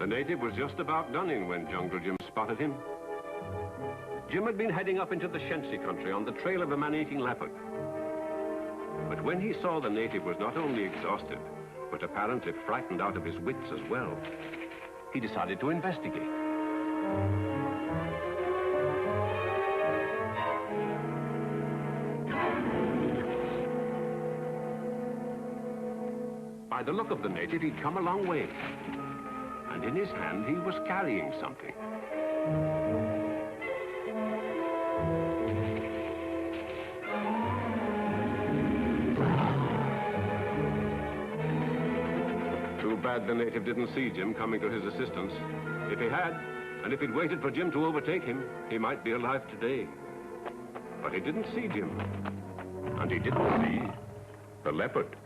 The native was just about done in when Jungle Jim spotted him. Jim had been heading up into the Shensi country on the trail of a man-eating leopard. But when he saw the native was not only exhausted, but apparently frightened out of his wits as well, he decided to investigate. By the look of the native, he'd come a long way. And in his hand, he was carrying something. Too bad the native didn't see Jim coming to his assistance. If he had, and if he'd waited for Jim to overtake him, he might be alive today. But he didn't see Jim. And he didn't see the leopard.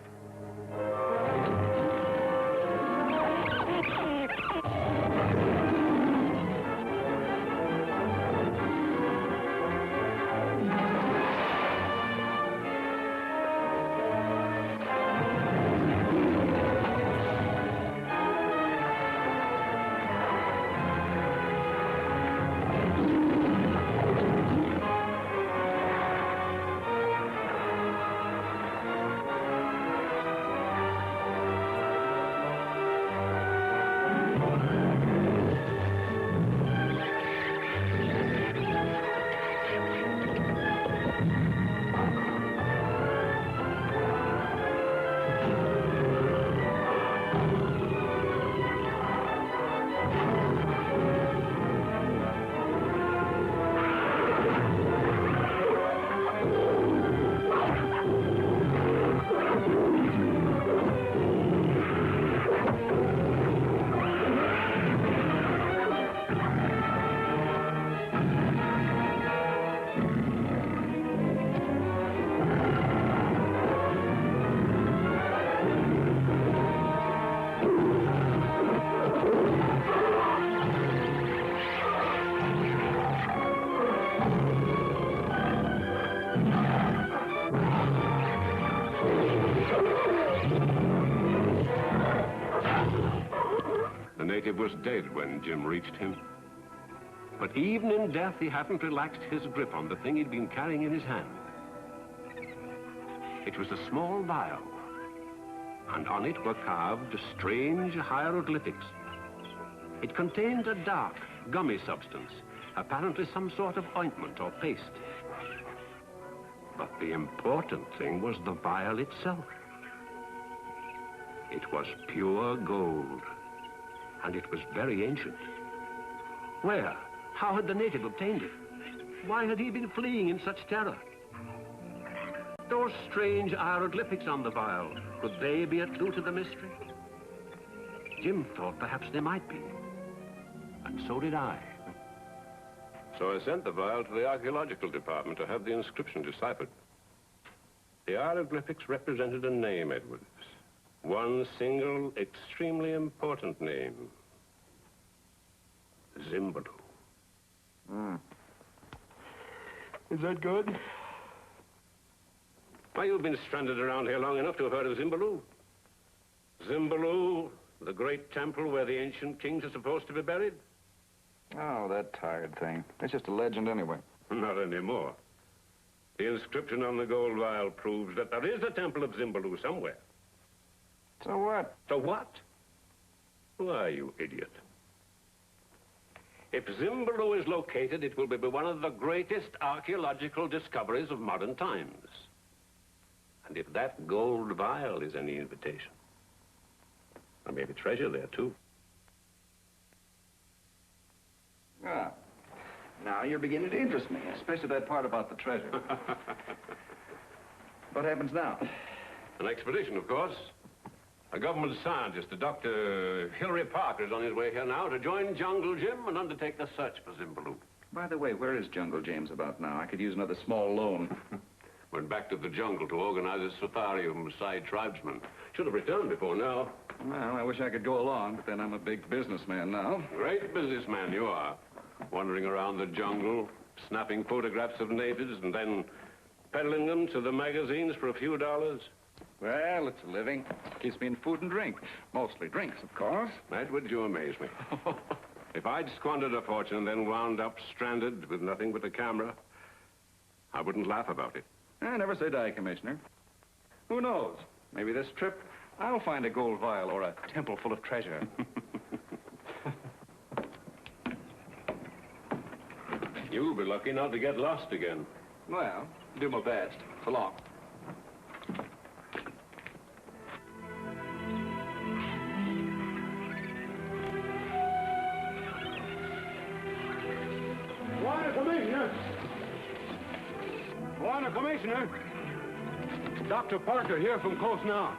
The native was dead when Jim reached him. But even in death, he hadn't relaxed his grip on the thing he'd been carrying in his hand. It was a small vial, and on it were carved strange hieroglyphics. It contained a dark, gummy substance, apparently some sort of ointment or paste. But the important thing was the vial itself. It was pure gold, and it was very ancient. Where? How had the native obtained it? Why had he been fleeing in such terror? Those strange hieroglyphics on the vial, could they be a clue to the mystery? Jim thought perhaps they might be, and so did I. So I sent the vial to the archaeological department to have the inscription deciphered. The hieroglyphics represented a name, Edwards. One single, extremely important name. Zimbaloo. Is that good? Why, you've been stranded around here long enough to have heard of Zimbaloo. Zimbaloo, the great temple where the ancient kings are supposed to be buried. Oh, that tired thing. It's just a legend anyway. Not anymore. The inscription on the gold vial proves that there is a temple of Zimbaloo somewhere. So what? So what? Why, you idiot. If Zimbaloo is located, it will be one of the greatest archaeological discoveries of modern times. And if that gold vial is any invitation, there may be treasure there, too. Ah, now you're beginning to interest me, especially that part about the treasure. What happens now? An expedition, of course. A government scientist, a Dr. Hilary Parker, is on his way here now to join Jungle Jim and undertake the search for Zimbaloo. By the way, where is Jungle James about now? I could use another small loan. Went back to the jungle to organize a safari of Maasai tribesmen. Should have returned before now. Well, I wish I could go along, but then I'm a big businessman now. Great businessman you are. Wandering around the jungle, snapping photographs of natives and then peddling them to the magazines for a few dollars. Well, it's a living. Keeps me in food and drink. Mostly drinks, of course. Edward, you amaze me. If I'd squandered a fortune and then wound up stranded with nothing but a camera, I wouldn't laugh about it. Never say die, Commissioner. Who knows? Maybe this trip, I'll find a gold vial or a temple full of treasure. You'll be lucky not to get lost again. Well, do my best. So long. Warner, Commissioner. Dr. Parker here from Coast now.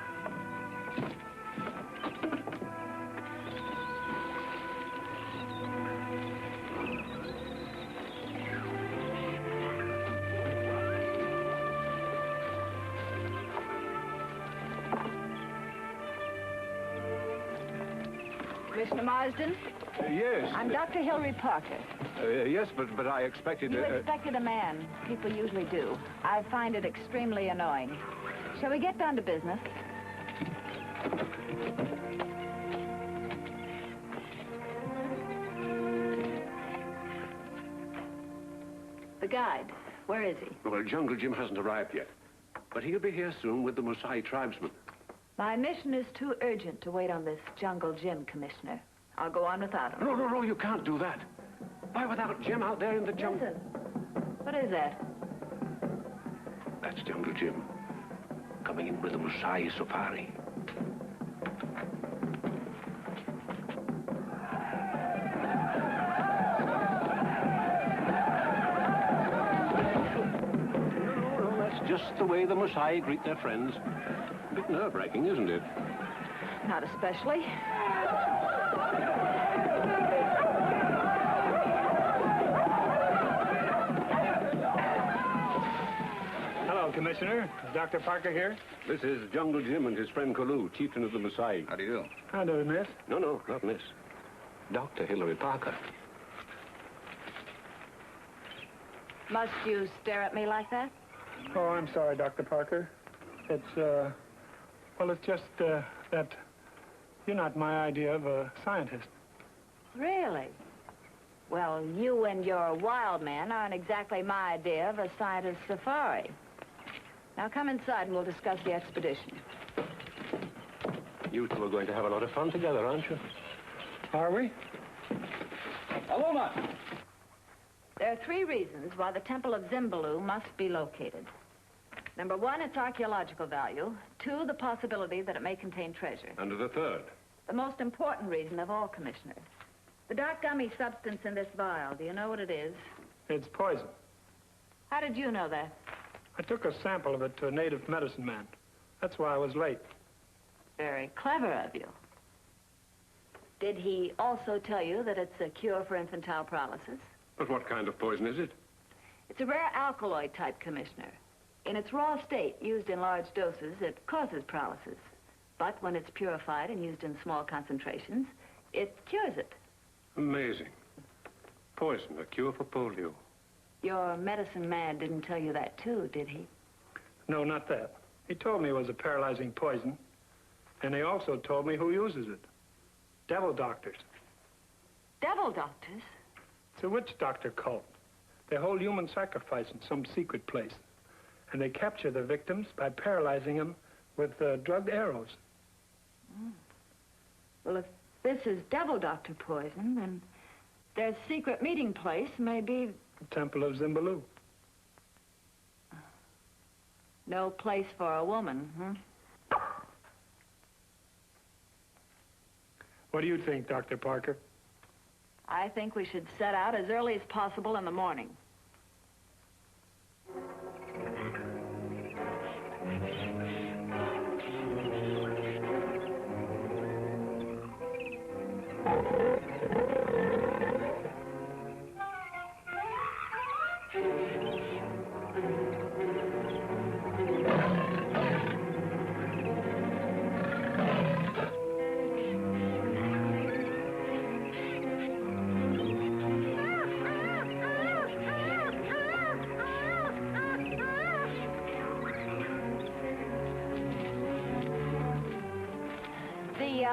Commissioner Marsden? Yes. I'm Dr. Hilary Parker. Yes, but I expected... You expected a man. People usually do. I find it extremely annoying. Shall we get down to business? The guide, where is he? Well, Jungle Jim hasn't arrived yet. But he'll be here soon with the Maasai tribesmen. My mission is too urgent to wait on this Jungle Jim, Commissioner. I'll go on without him. No, you can't do that. Why, without Jim out there in the jungle... Listen. What is that? That's Jungle Jim. Coming in with the Maasai safari. No, that's just the way the Maasai greet their friends. A bit nerve-wracking, isn't it? Not especially. Hello, Commissioner. Is Dr. Parker here? This is Jungle Jim and his friend Kalu, chieftain of the Maasai. How do you do? How do, miss? No, not miss. Dr. Hilary Parker. Must you stare at me like that? Oh, I'm sorry, Dr. Parker. It's, well, it's just, that you're not my idea of a scientist. Really? Well, you and your wild man aren't exactly my idea of a scientist safari. Now come inside and we'll discuss the expedition. You two are going to have a lot of fun together, aren't you? Are we? Alona! There are 3 reasons why the Temple of Zimbaloo must be located. Number 1, its archaeological value. 2, the possibility that it may contain treasure. And the third? The most important reason of all, Commissioner. The dark gummy substance in this vial, do you know what it is? It's poison. How did you know that? I took a sample of it to a native medicine man. That's why I was late. Very clever of you. Did he also tell you that it's a cure for infantile paralysis? But what kind of poison is it? It's a rare alkaloid type, Commissioner. In its raw state, used in large doses, it causes paralysis. But when it's purified and used in small concentrations, it cures it. Amazing. Poison, a cure for polio. Your medicine man didn't tell you that too, did he? No, not that. He told me it was a paralyzing poison. And he also told me who uses it. Devil doctors. Devil doctors? It's a witch doctor cult. They hold human sacrifice in some secret place. And they capture the victims by paralyzing them with drugged arrows. Mm. Well, if this is devil doctor poison, then their secret meeting place may be... The Temple of Zimbaloo. No place for a woman, huh? What do you think, Dr. Parker? I think we should set out as early as possible in the morning.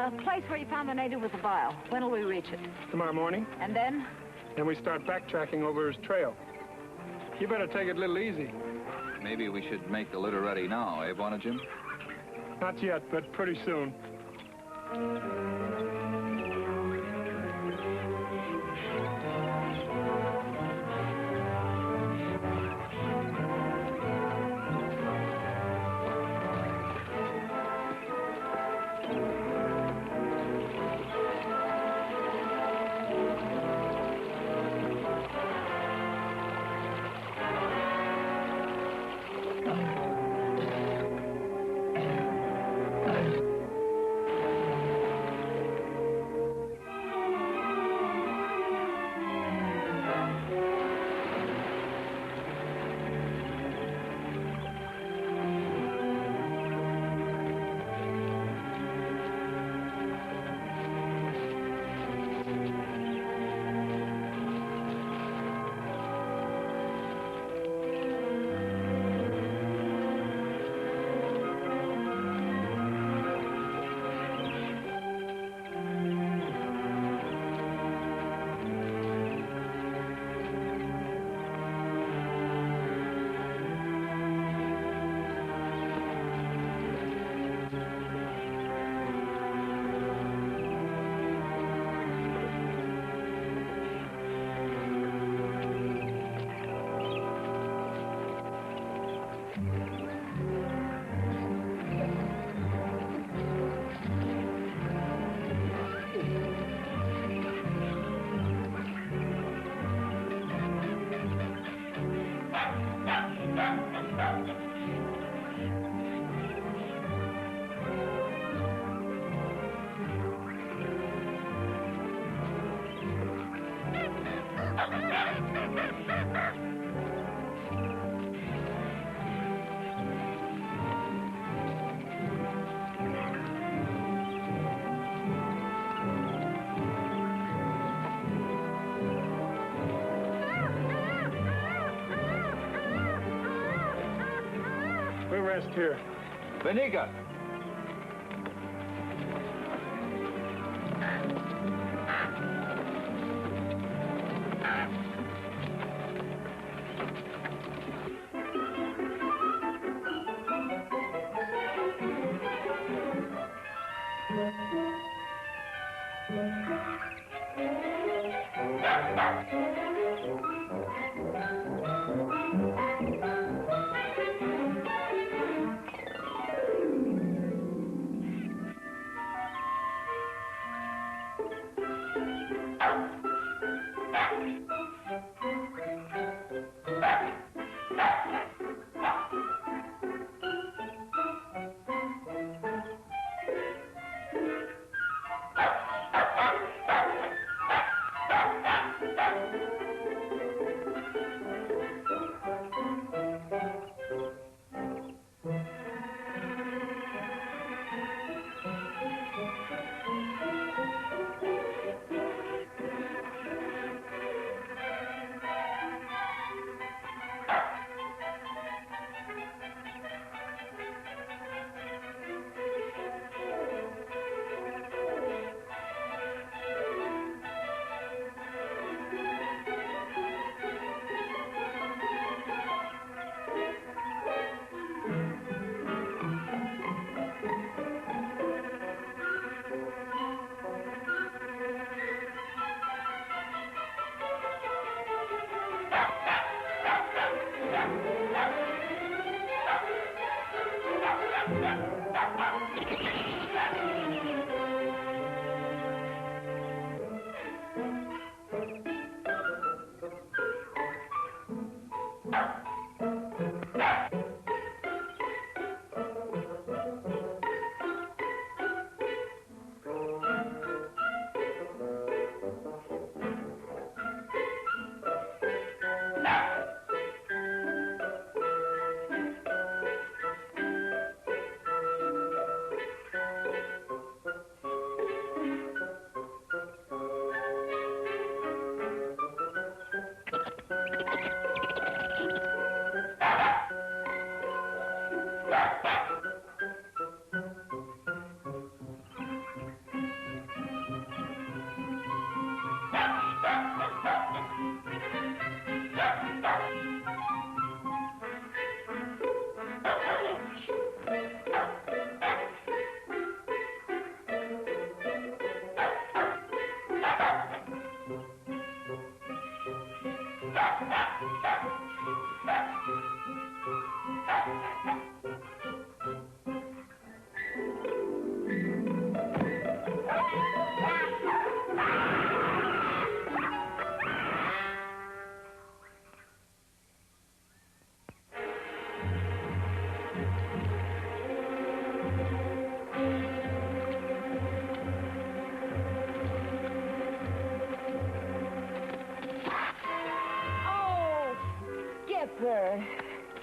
The place where you found the native with the vial. When will we reach it? Tomorrow morning, And then? then we start backtracking over his trail. You better take it a little easy. Maybe we should make the litter ready now, eh, Bonnet Jim? Not yet, but pretty soon. We rest here. Beniga!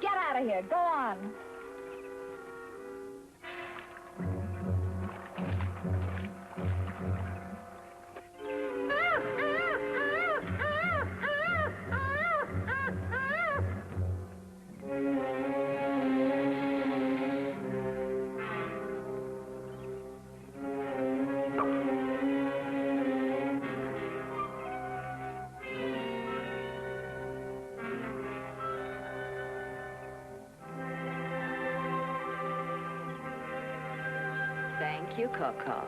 Get out of here. Go on. Thank you, Coco.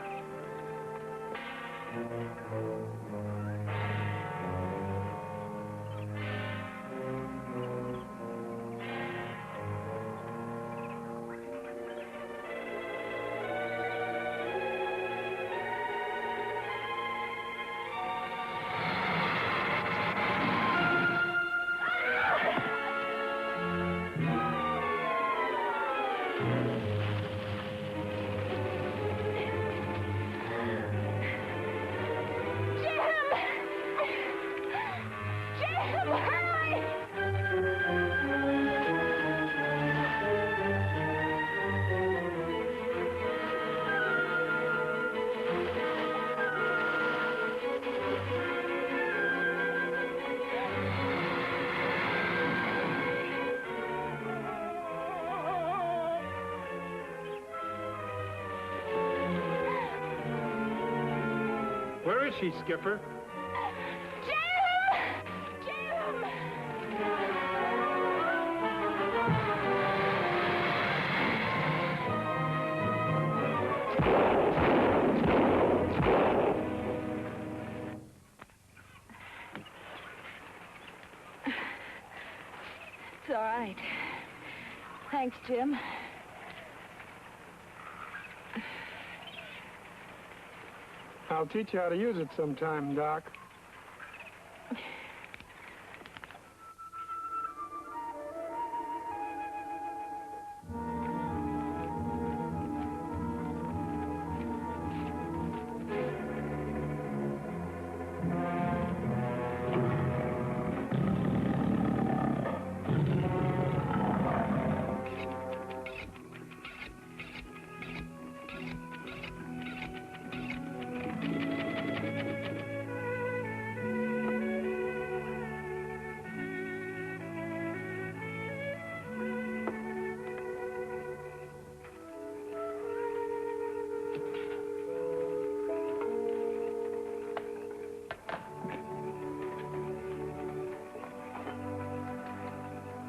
Where is she, Skipper? It's all right. Thanks, Jim. I'll teach you how to use it sometime, Doc.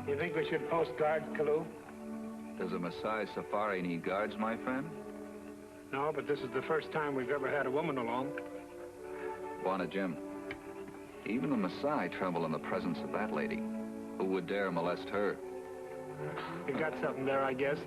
You think we should post guards, Kalu? Does a Maasai safari need guards, my friend? No, but this is the first time we've ever had a woman along. Bwana Jim, even the Maasai tremble in the presence of that lady. Who would dare molest her? You got something there, I guess.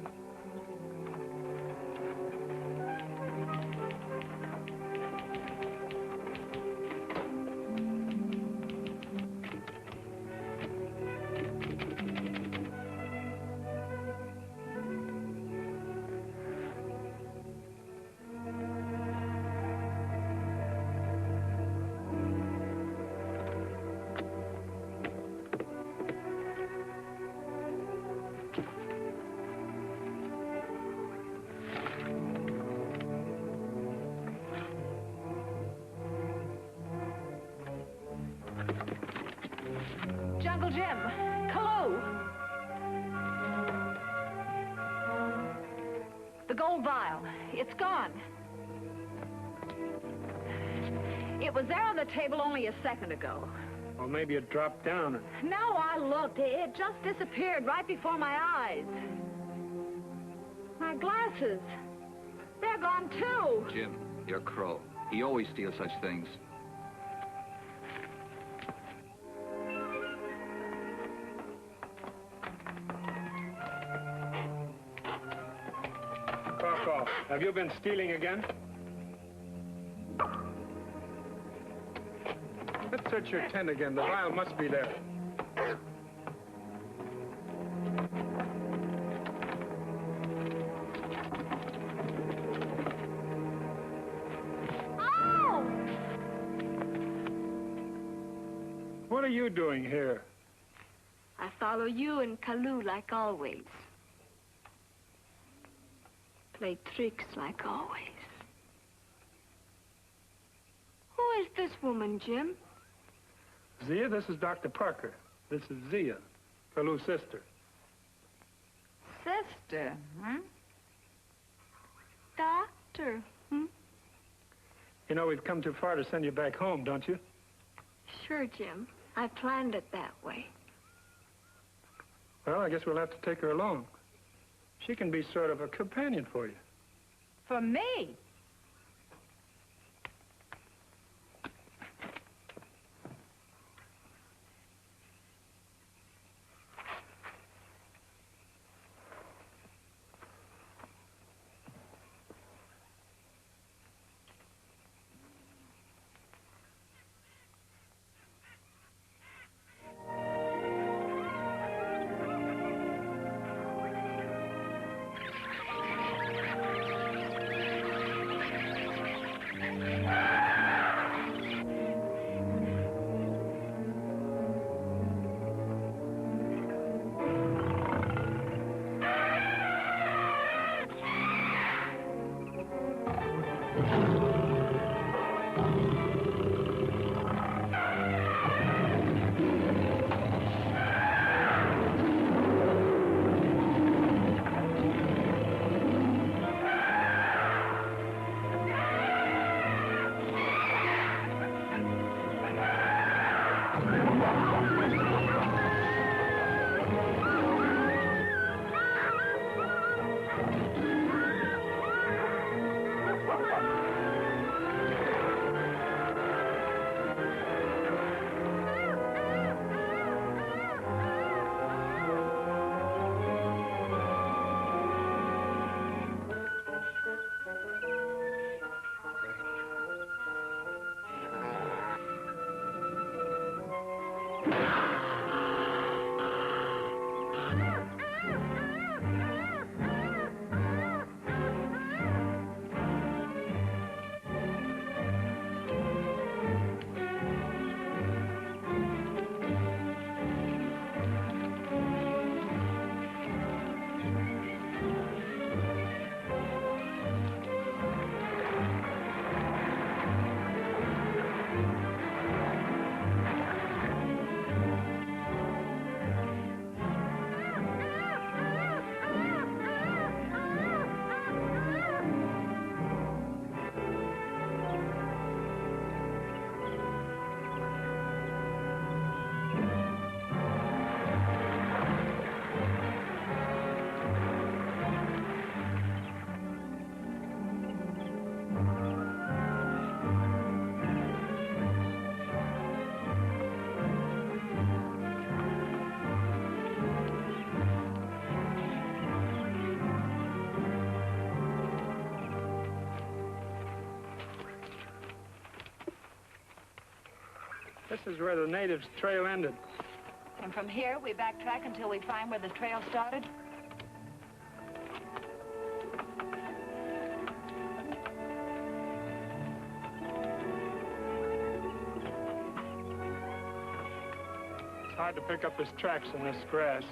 Jungle Jim, Kalu. The gold vial, it's gone. It was there on the table only a second ago. Well, maybe it dropped down. No, I looked. It just disappeared right before my eyes. My glasses, they're gone too. Jim, you're Crow. He always steals such things. Have you been stealing again? Let's search your tent again. The vial must be there. Oh! What are you doing here? I follow you and Kalu like always. Play tricks like always. Who is this woman, Jim? Zia, this is Dr. Parker. This is Zia, Kalu's sister. Sister, huh? Doctor, You know, we've come too far to send you back home, don't you? Sure, Jim. I planned it that way. Well, I guess we'll have to take her along. She can be sort of a companion for you. For me? This is where the natives' trail ended. And from here, we backtrack until we find where the trail started? It's hard to pick up his tracks in this grass.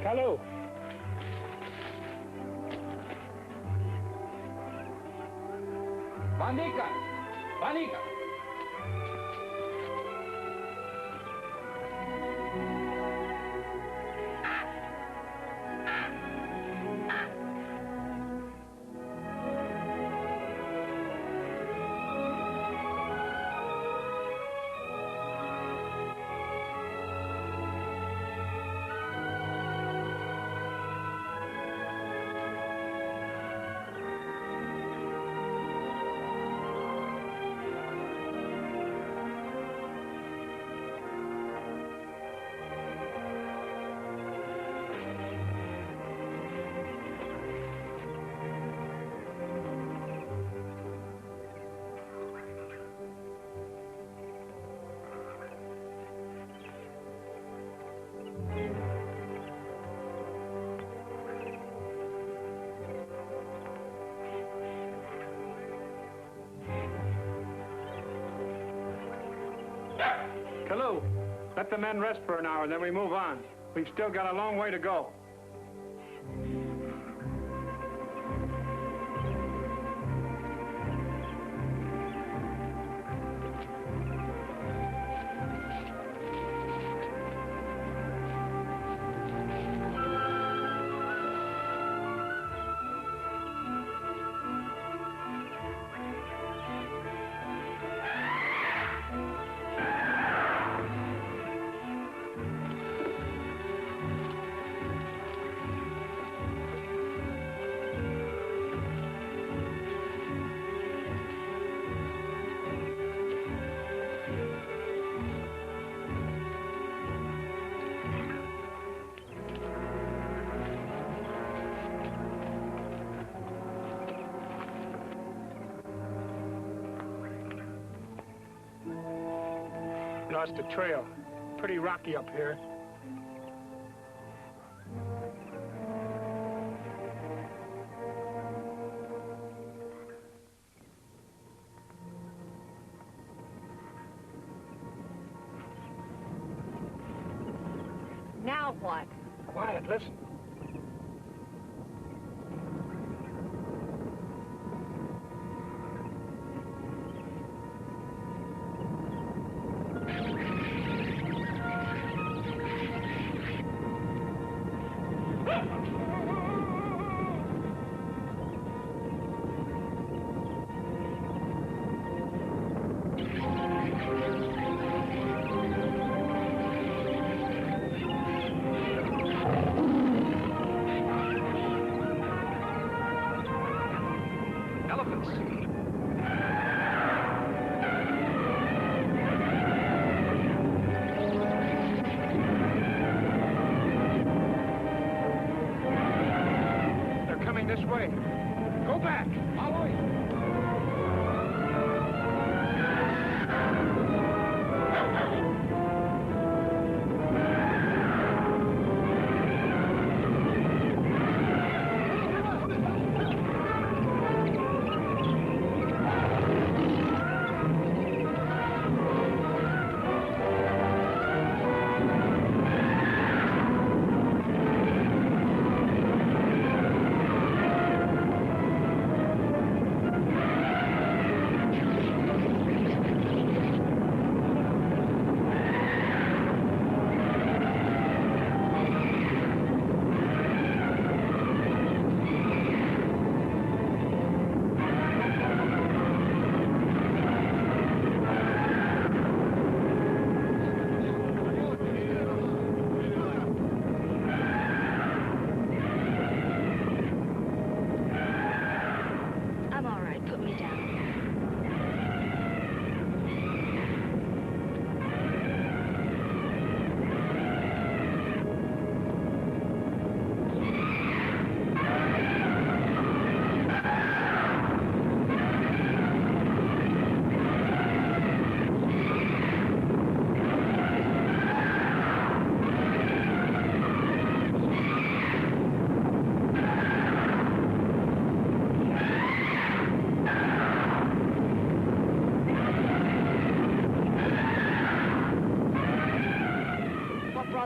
Hello. Bandika! Bandika! Kalu, let the men rest for an hour, then we move on. We've still got a long way to go. Lost the trail. Pretty rocky up here. Now what? Quiet, listen. This way. Go back. Follow it.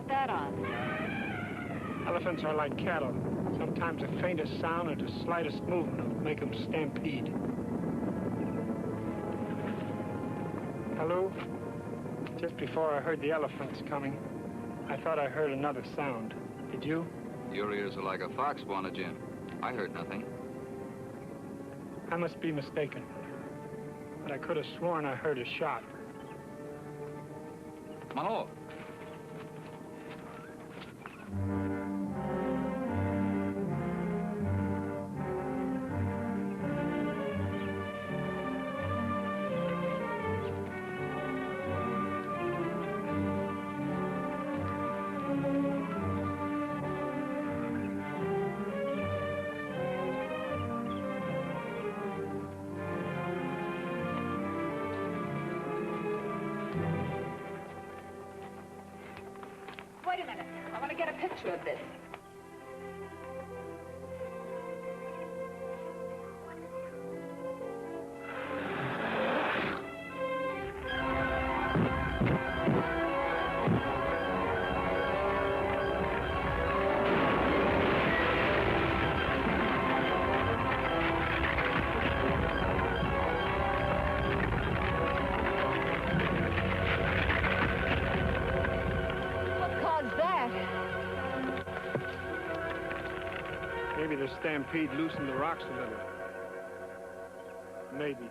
That on? Elephants are like cattle. Sometimes the faintest sound or the slightest movement will make them stampede. Hello? Just before I heard the elephants coming, I thought I heard another sound. Did you? Your ears are like a fox, Wanna Jim. I heard nothing. I must be mistaken. But I could have sworn I heard a shot. Manolo. Wait a minute. I want to get a picture of this. stampede loosened the rocks a little. Maybe.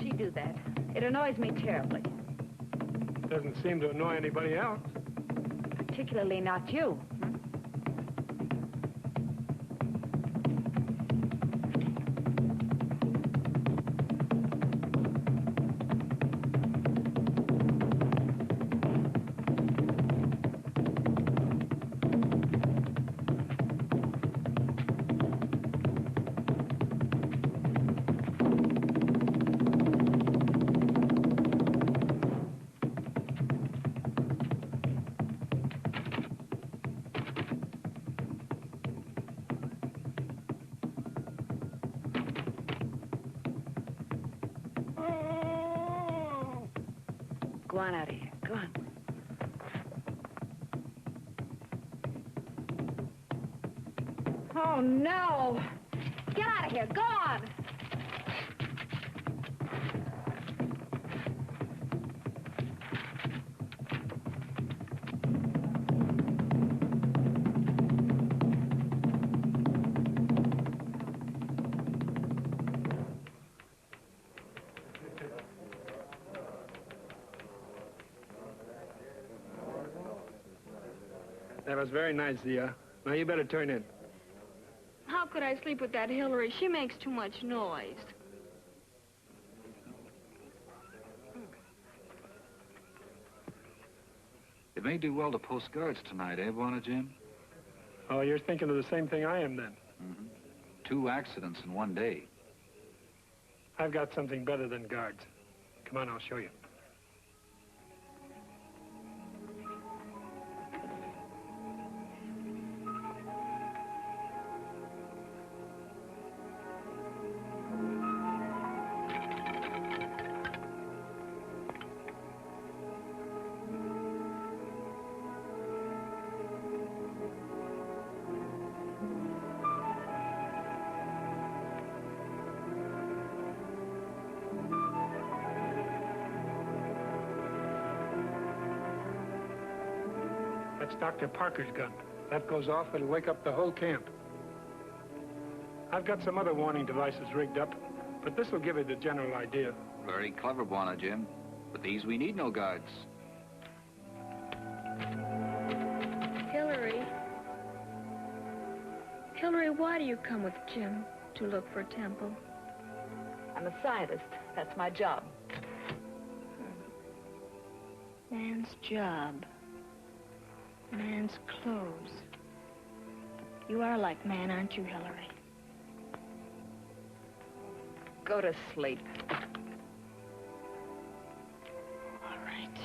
She do that. It annoys me terribly. Doesn't seem to annoy anybody else. Particularly not you. Go on out of here. Go on. Oh, no! Get out of here. Go on! That was very nice, Zia. Now you better turn in. How could I sleep with that Hillary? She makes too much noise. It may do well to post guards tonight, eh, Buona Jim? Oh, you're thinking of the same thing I am, then. Mm-hmm. 2 accidents in one day. I've got something better than guards. Come on, I'll show you. That's Dr. Parker's gun. That goes off, it'll wake up the whole camp. I've got some other warning devices rigged up, but this will give you the general idea. Very clever, Buona Jim. With these, we need no guards. Hillary. Hillary, why do you come with Jim to look for Temple? I'm a scientist. That's my job. Man's job. Man's clothes. You are like man, aren't you, Hillary? Go to sleep. All right.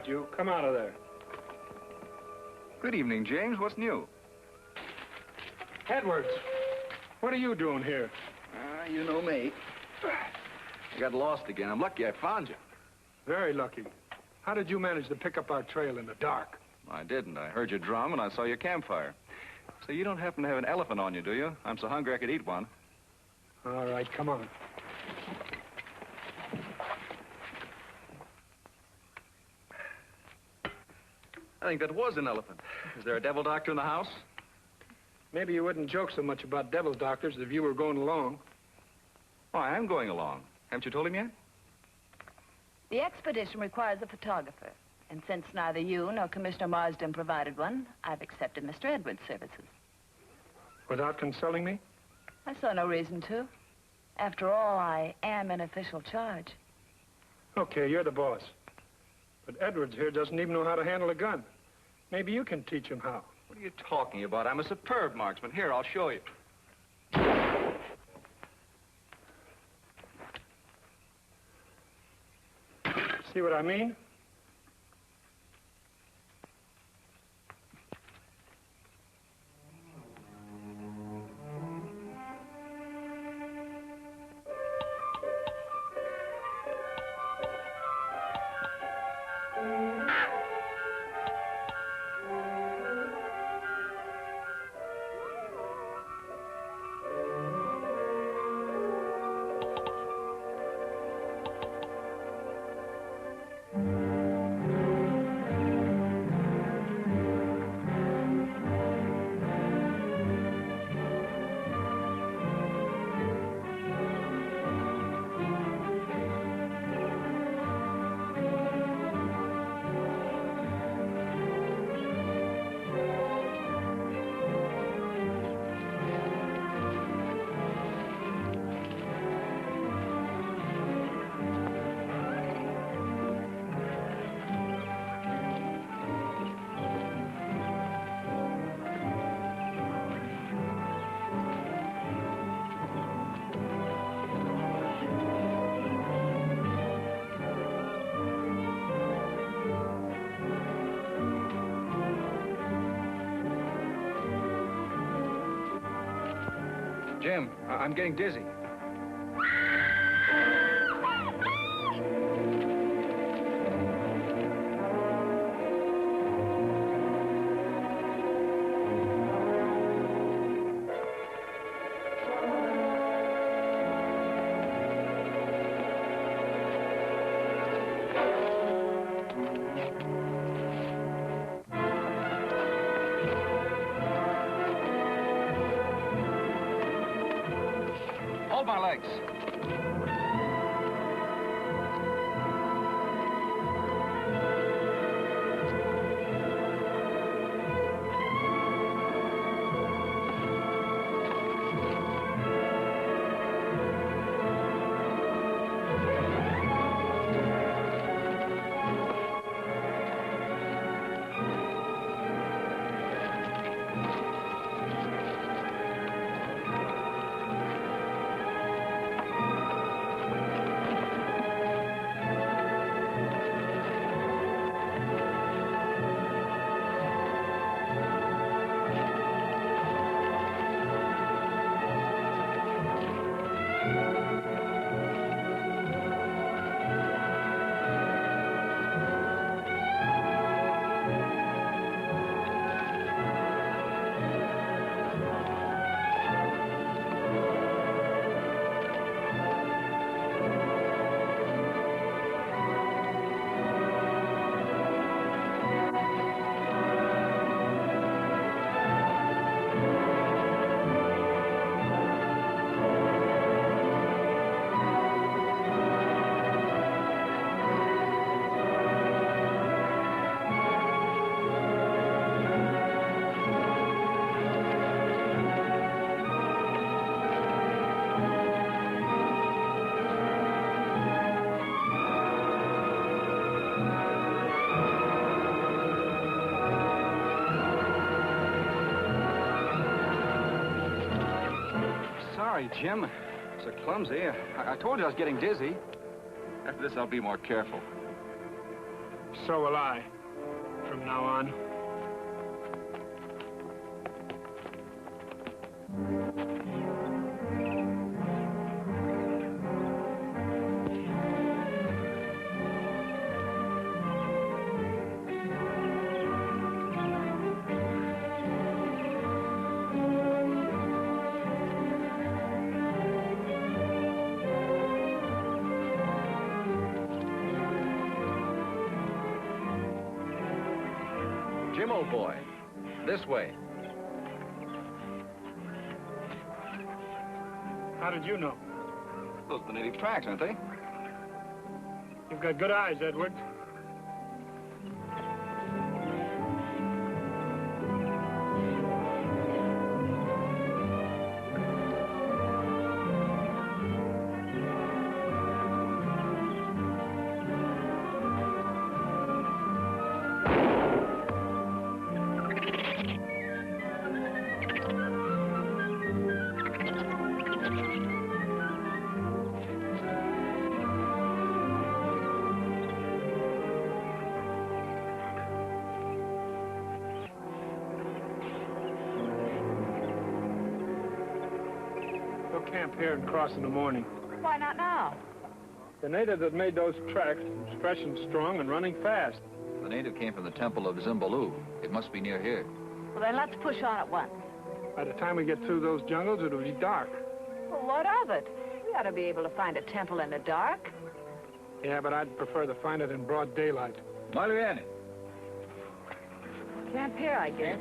right, you. Come out of there. Good evening, James. What's new? Edwards, what are you doing here? You know me. I got lost again. I'm lucky I found you. Very lucky. How did you manage to pick up our trail in the dark? I didn't. I heard your drum and I saw your campfire. So you don't happen to have an elephant on you, do you? I'm so hungry I could eat one. All right, come on. I think that was an elephant. Is there a devil doctor in the house? Maybe you wouldn't joke so much about devil doctors if you were going along. Oh, I am going along. Haven't you told him yet? The expedition requires a photographer. And since neither you nor Commissioner Marsden provided one, I've accepted Mr. Edwards' services. Without consulting me? I saw no reason to. After all, I am in official charge. Okay, you're the boss. But Edwards here doesn't even know how to handle a gun. Maybe you can teach him how. What are you talking about? I'm a superb marksman. Here, I'll show you. See what I mean? Jim, I'm getting dizzy. Hold my legs. Sorry, Jim. So clumsy. I told you I was getting dizzy. After this, I'll be more careful. so will I, from now on. Jim, old boy, this way. How did you know? Those are the native tracks, aren't they? You've got good eyes, Edward. We'll camp here and cross in the morning. Why not now? The native that made those tracks is fresh and strong and running fast. The native came from the temple of Zimbaloo. It must be near here. Well, then let's push on at once. By the time we get through those jungles, it'll be dark. Well, what of it? We ought to be able to find a temple in the dark. Yeah, but I'd prefer to find it in broad daylight. Muy bien. Camp here, I guess.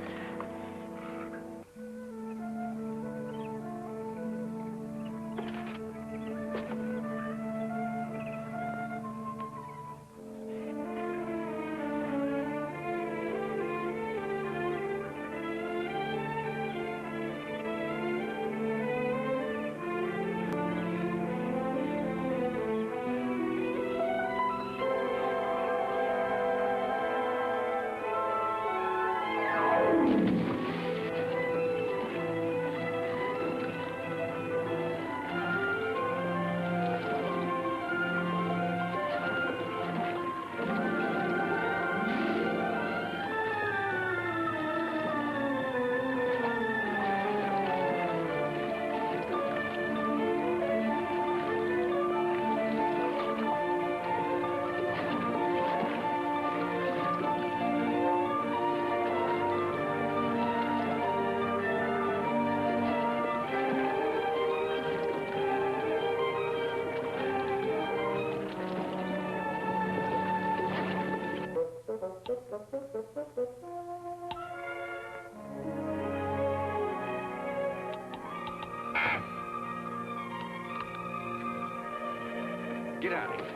Get out of here.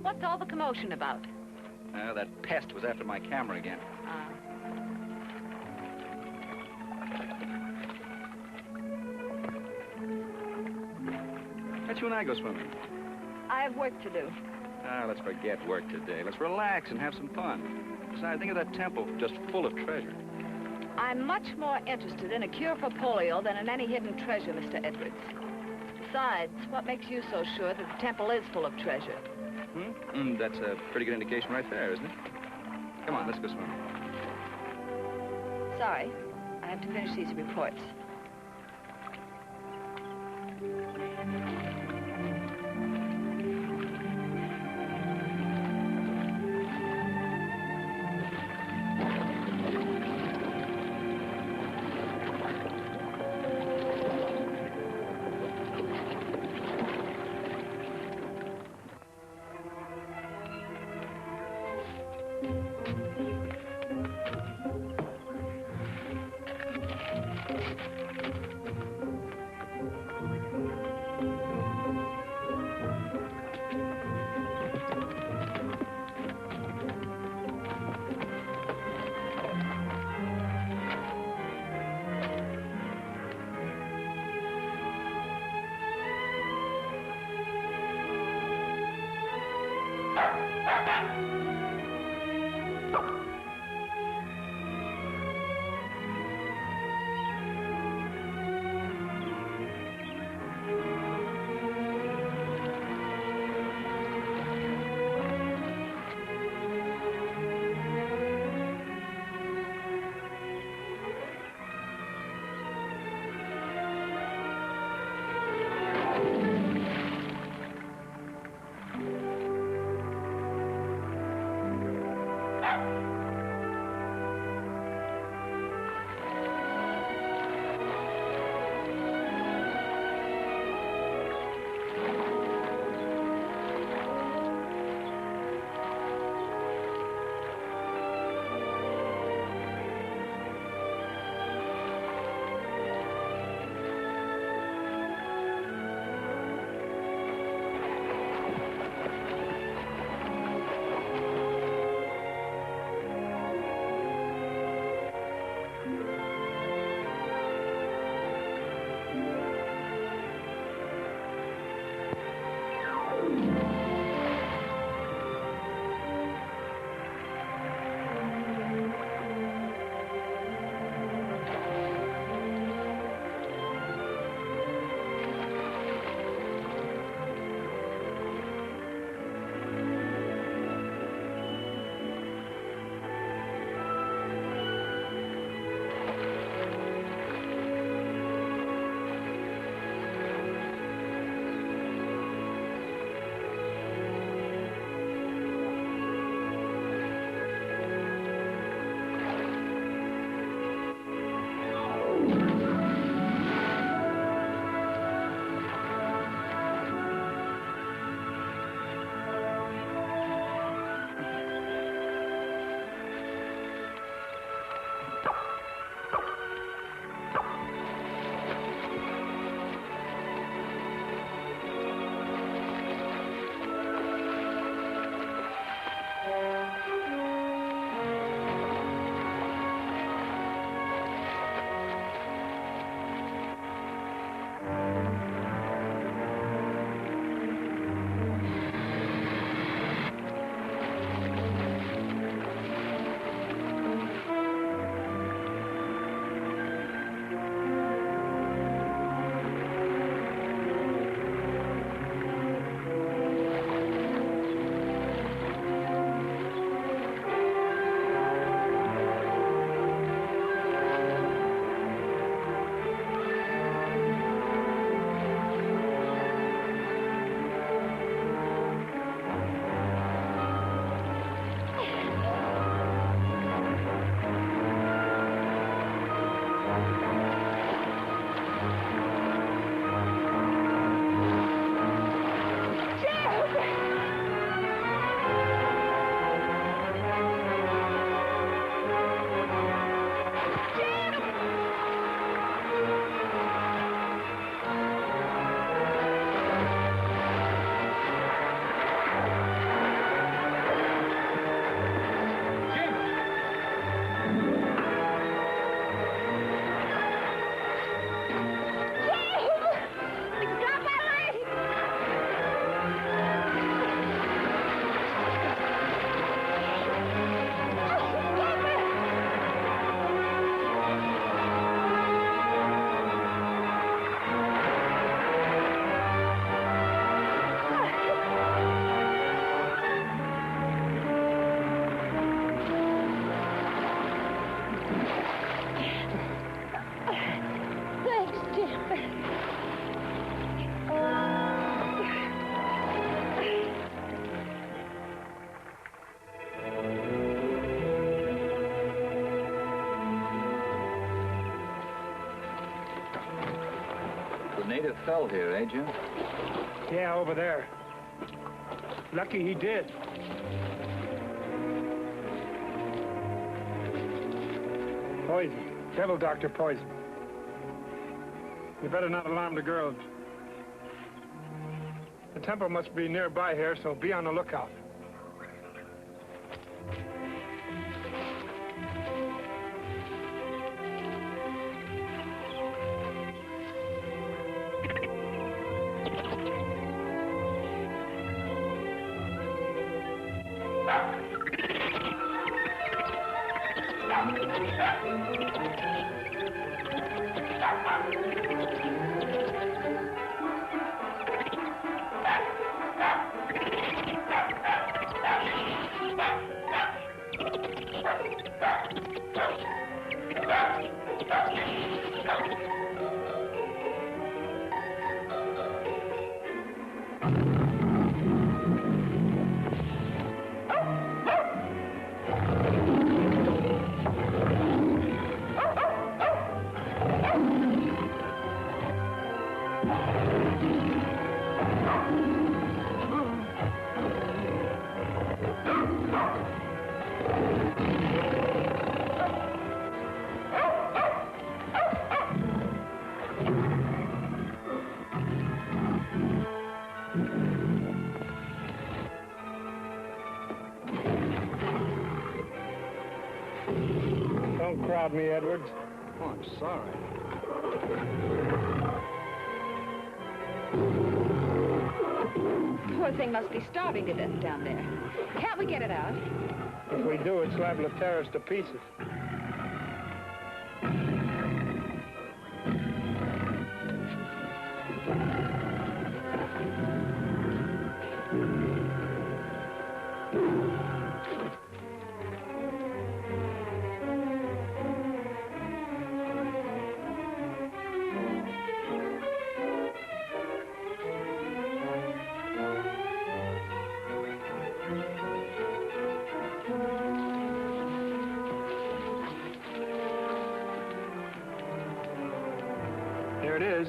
What's all the commotion about? That pest was after my camera again. Let you and I go swimming. I have work to do. Let's forget work today. Let's relax and have some fun. Besides, think of that temple, just full of treasure. I'm much more interested in a cure for polio than in any hidden treasure, Mr. Edwards. Besides, what makes you so sure that the temple is full of treasure? That's a pretty good indication right there, isn't it? Come on, let's go swimming. Sorry, I have to finish these reports. Native fell here, eh, Jim? Yeah, over there. Lucky he did. Poison. Devil doctor poison. You better not alarm the girls. The temple must be nearby here, so be on the lookout. Don't crowd me, Edwards. Oh, I'm sorry. Poor thing must be starving to death down there. Can't we get it out? If we do, it's liable to tear us to pieces. There it is,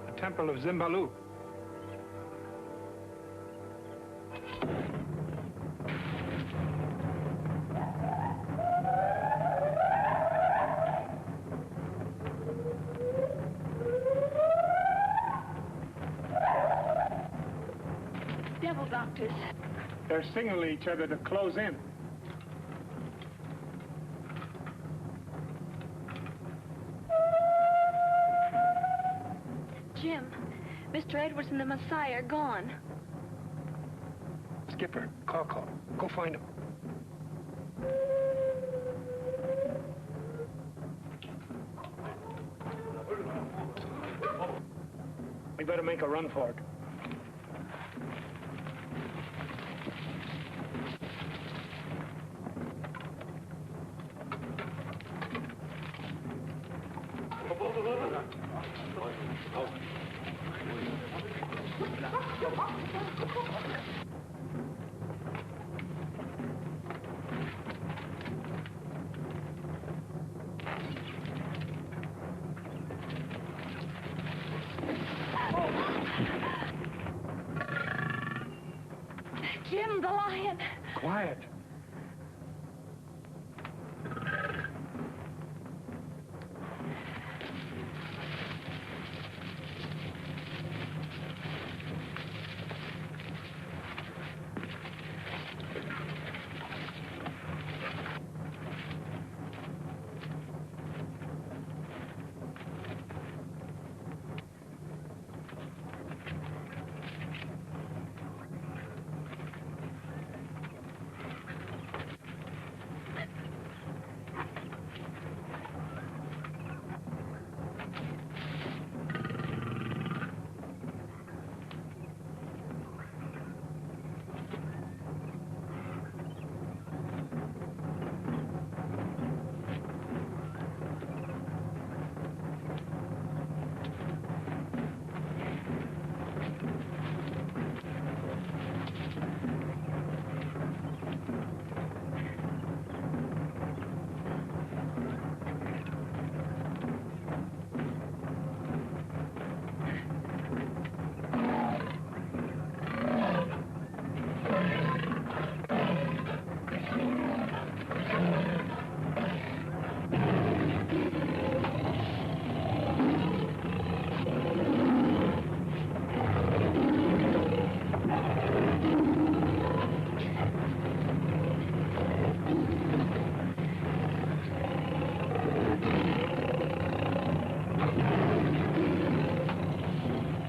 the Temple of Zimbaloo. Devil doctors. They're signaling each other to close in. Jim, Mr. Edwards and the Messiah are gone. Skipper, call. Go find him. We better make a run for it. Jim, the lion. Quiet.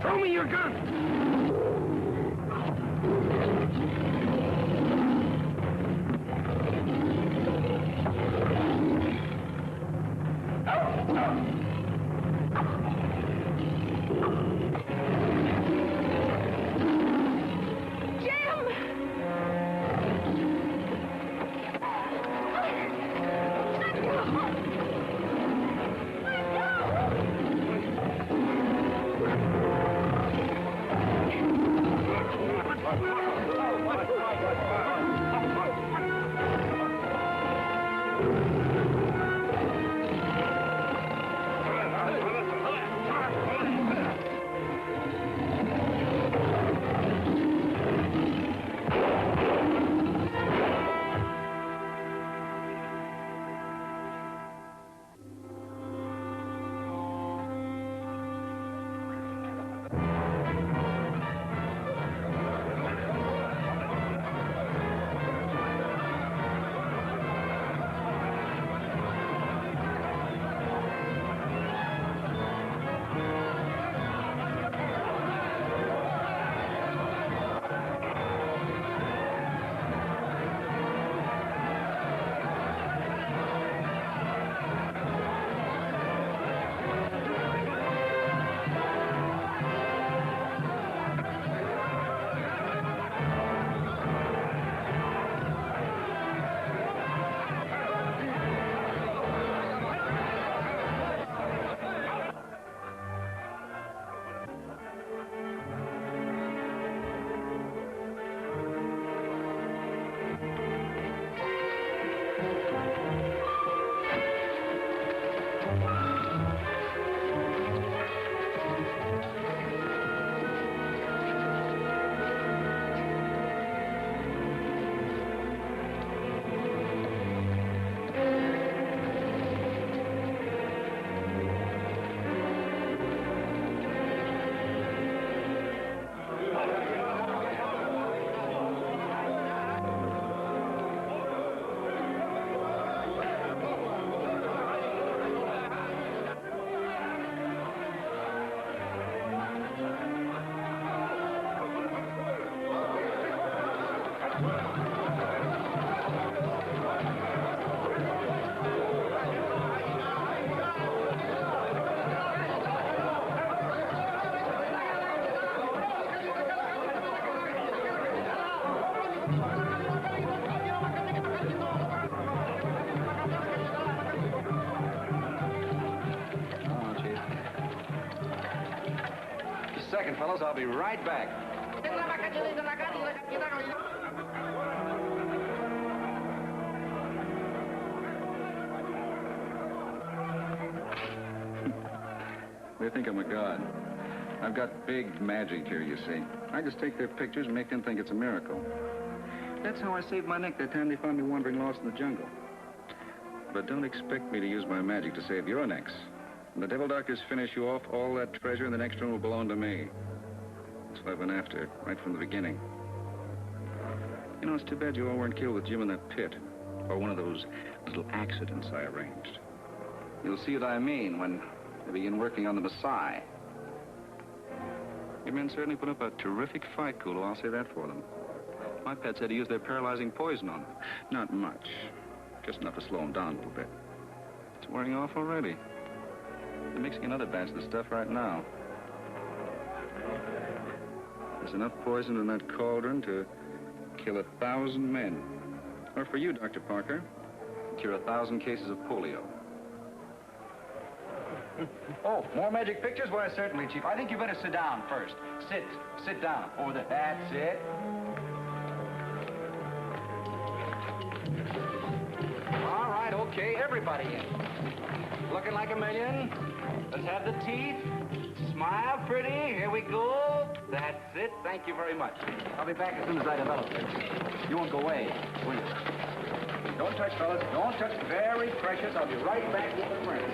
Throw me your gun! Second, fellas, I'll be right back. They think I'm a god. I've got big magic here, you see. I just take their pictures and make them think it's a miracle. That's how I saved my neck that time they found me wandering lost in the jungle. But don't expect me to use my magic to save your necks. When the devil doctors finish you off, all that treasure in the next room will belong to me. That's what I've been after, right from the beginning. You know, it's too bad you all weren't killed with Jim in that pit, or one of those little accidents I arranged. You'll see what I mean when they begin working on the Messiah. Your men certainly put up a terrific fight, Kulo, I'll say that for them. My pets had to use their paralyzing poison on them. Not much, just enough to slow them down a little bit. It's wearing off already. They're mixing another batch of the stuff right now. There's enough poison in that cauldron to kill 1,000 men. Or for you, Dr. Parker, cure 1,000 cases of polio. Oh, more magic pictures? Why, certainly, Chief. I think you better sit down first. Sit down. Over there. That's it. All right, okay, everybody in. Looking like a million. Let's have the teeth. Smile pretty. Here we go. That's it. Thank you very much. I'll be back as soon as I develop this. You won't go away, will you? Don't touch, fellas. Don't touch. Very precious. I'll be right back with the friends.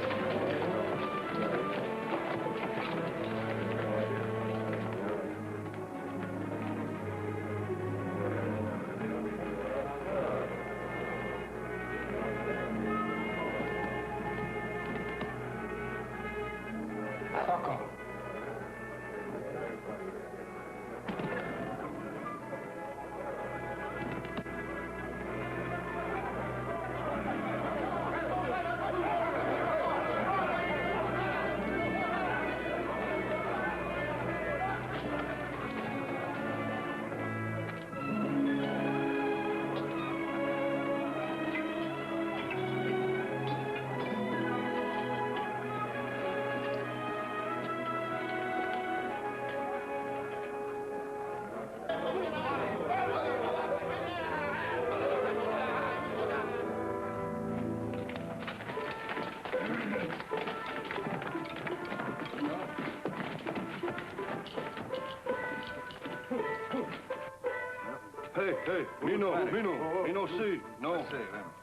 Hey, Mino, see. No.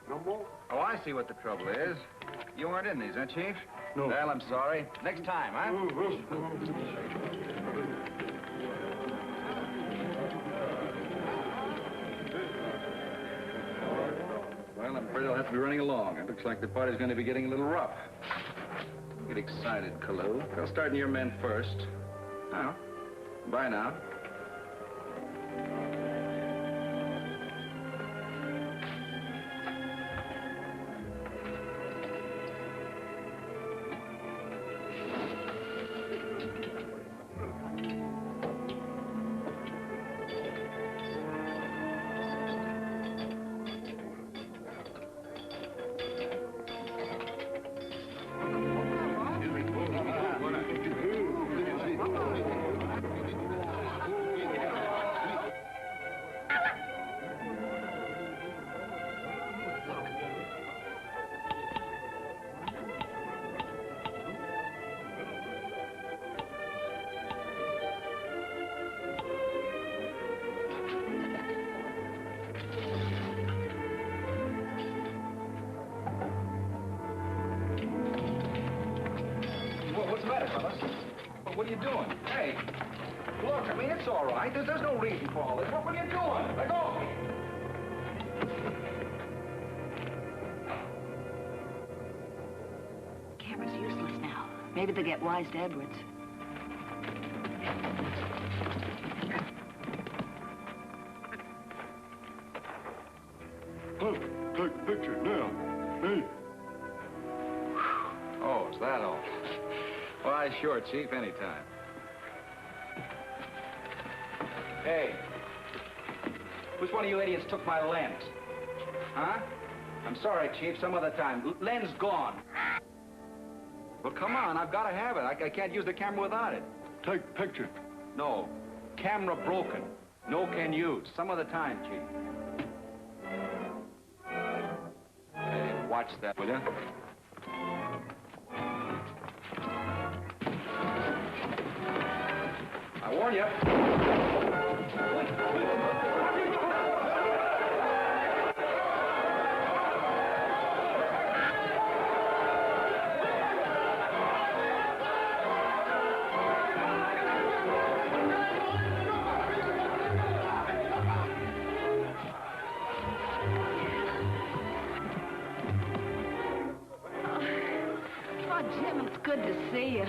No more? Oh, I see what the trouble is. You weren't in these, huh, Chief? No. Well, I'm sorry. Next time, huh? Well, I'm afraid I'll have to be running along. It looks like the party's going to be getting a little rough. Get excited, Kalu. I'll start in your men first. Now, bye now. What's the matter, fellas? What are you doing? Hey, look, I mean, it's all right. There's no reason for all this. What are you doing? Let go! Camera's useless now. Maybe they'll get wise to Edwards. Look, take a picture now. Hey. Oh, is that all? Why, sure, Chief, anytime. Hey, which one of you idiots took my lens? Huh? I'm sorry, Chief, some other time. Lens gone. Well, come on, I've got to have it. I can't use the camera without it. Take a picture. No, camera broken. No can use. Some other time, Chief. Hey, watch that, will you? I warn you. Oh, Jim, it's good to see you.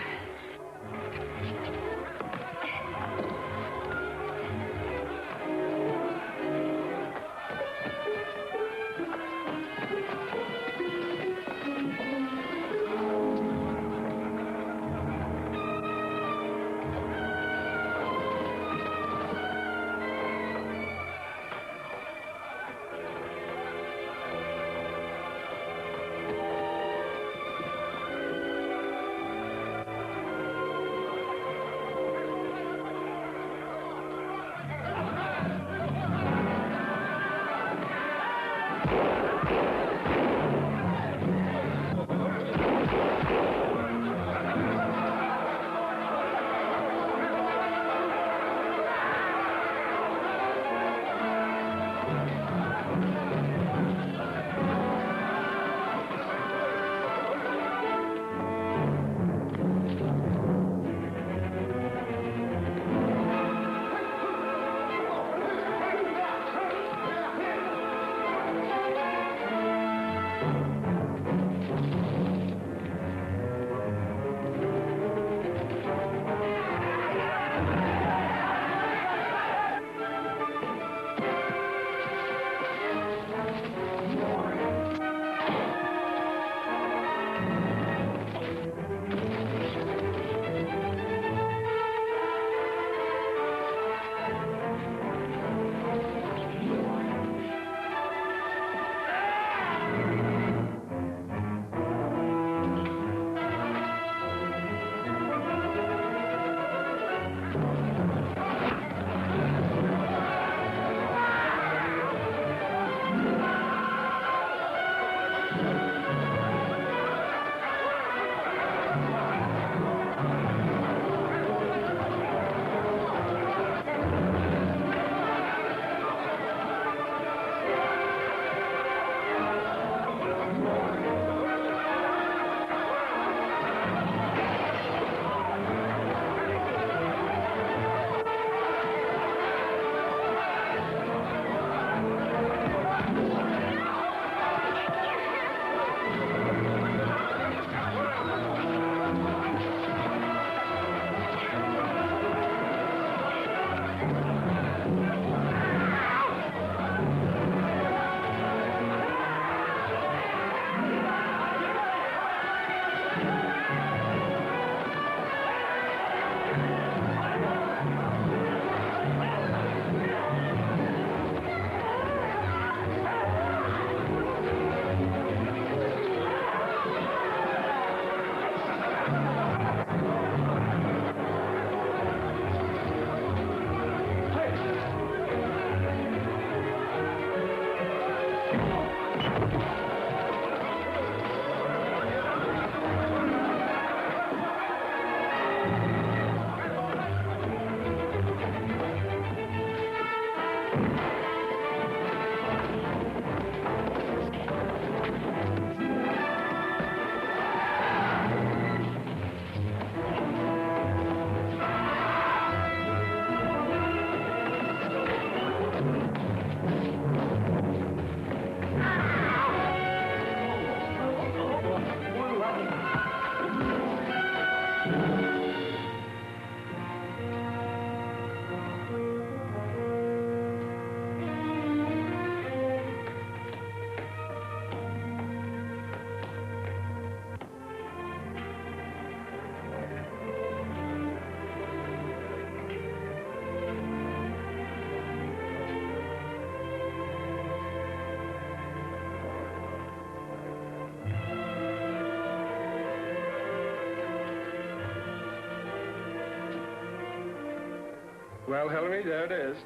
Well, Hillary, there it is.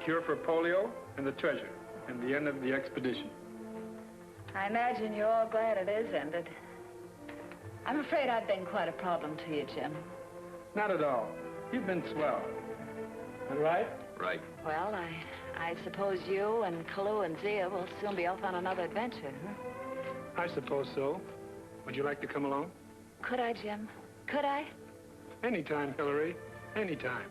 Cure for polio and the treasure, and the end of the expedition. I imagine you're all glad it is ended. I'm afraid I've been quite a problem to you, Jim. Not at all. You've been swell. All right? Right. Well, I suppose you and Kalu and Zia will soon be off on another adventure, huh? I suppose so. Would you like to come along? Could I, Jim? Could I? Anytime, Hillary. Anytime.